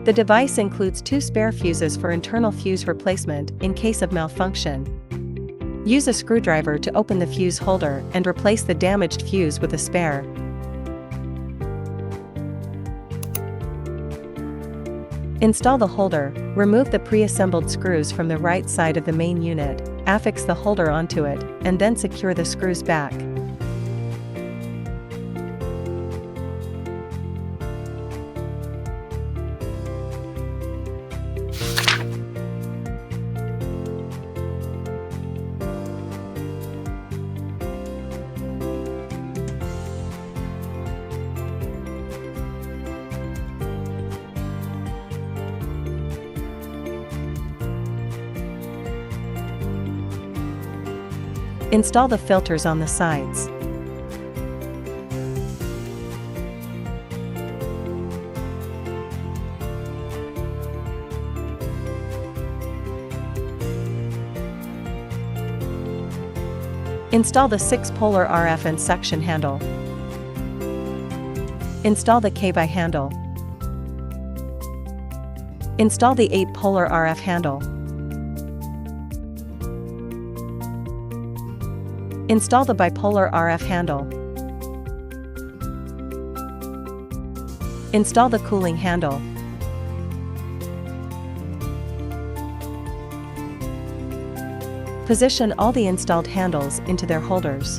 The device includes 2 spare fuses for internal fuse replacement in case of malfunction. Use a screwdriver to open the fuse holder and replace the damaged fuse with a spare. Install the holder, remove the pre-assembled screws from the right side of the main unit, affix the holder onto it, and then secure the screws back. Install the filters on the sides. Install the 6-polar RF and suction handle. Install the Cavitation handle. Install the 8-polar RF handle. Install the bipolar RF handle. Install the cooling handle. Position all the installed handles into their holders.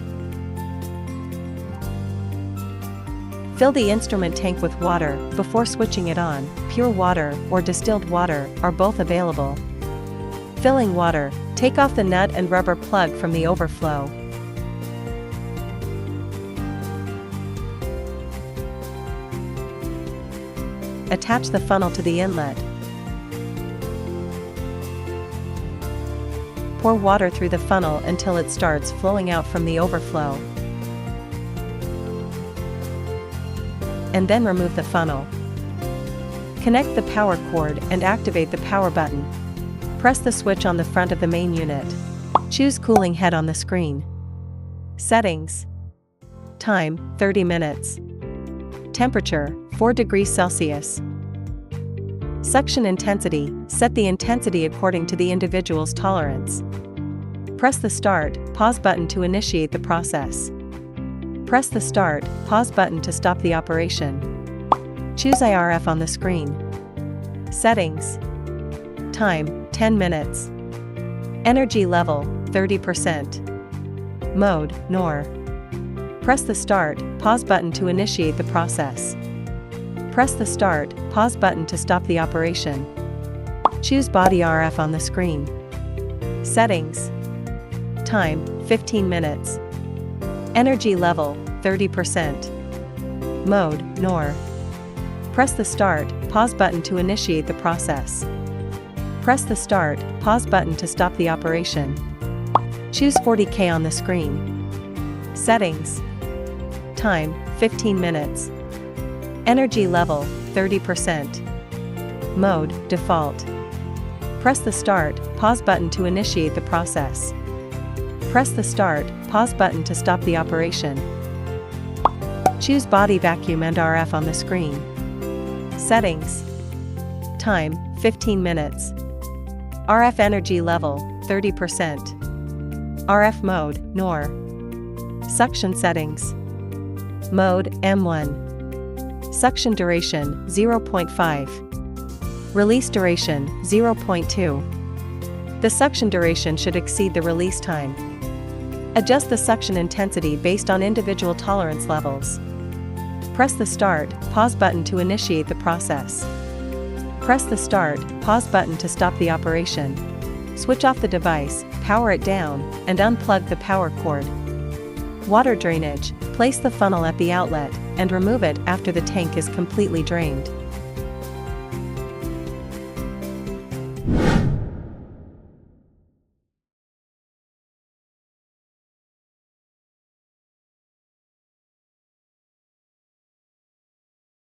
Fill the instrument tank with water before switching it on. Pure water or distilled water are both available. Filling water, take off the nut and rubber plug from the overflow. Attach the funnel to the inlet. Pour water through the funnel until it starts flowing out from the overflow. And then remove the funnel. Connect the power cord and activate the power button. Press the switch on the front of the main unit. Choose cooling head on the screen. Settings. Time, 30 minutes. Temperature, 4 degrees Celsius. Suction intensity, set the intensity according to the individual's tolerance. Press the start, pause button to initiate the process. Press the start, pause button to stop the operation. Choose IRF on the screen. Settings. Time, 10 minutes. Energy level, 30%. Mode, NOR. Press the start, pause button to initiate the process. Press the start, pause button to stop the operation. Choose body RF on the screen. Settings. Time, 15 minutes. Energy level, 30%. Mode, NOR. Press the start, pause button to initiate the process. Press the start, pause button to stop the operation. Choose 40K on the screen. Settings. Time, 15 minutes. Energy level, 30%. Mode, default. Press the start, pause button to initiate the process. Press the start, pause button to stop the operation. Choose body vacuum and RF on the screen. Settings. Time, 15 minutes. RF energy level, 30%. RF mode, NOR. Suction settings. Mode, M1. Suction duration, 0.5. Release duration, 0.2. The suction duration should exceed the release time. Adjust the suction intensity based on individual tolerance levels. Press the start, pause button to initiate the process. Press the start, pause button to stop the operation. Switch off the device, power it down, and unplug the power cord. Water drainage, place the funnel at the outlet, and remove it after the tank is completely drained.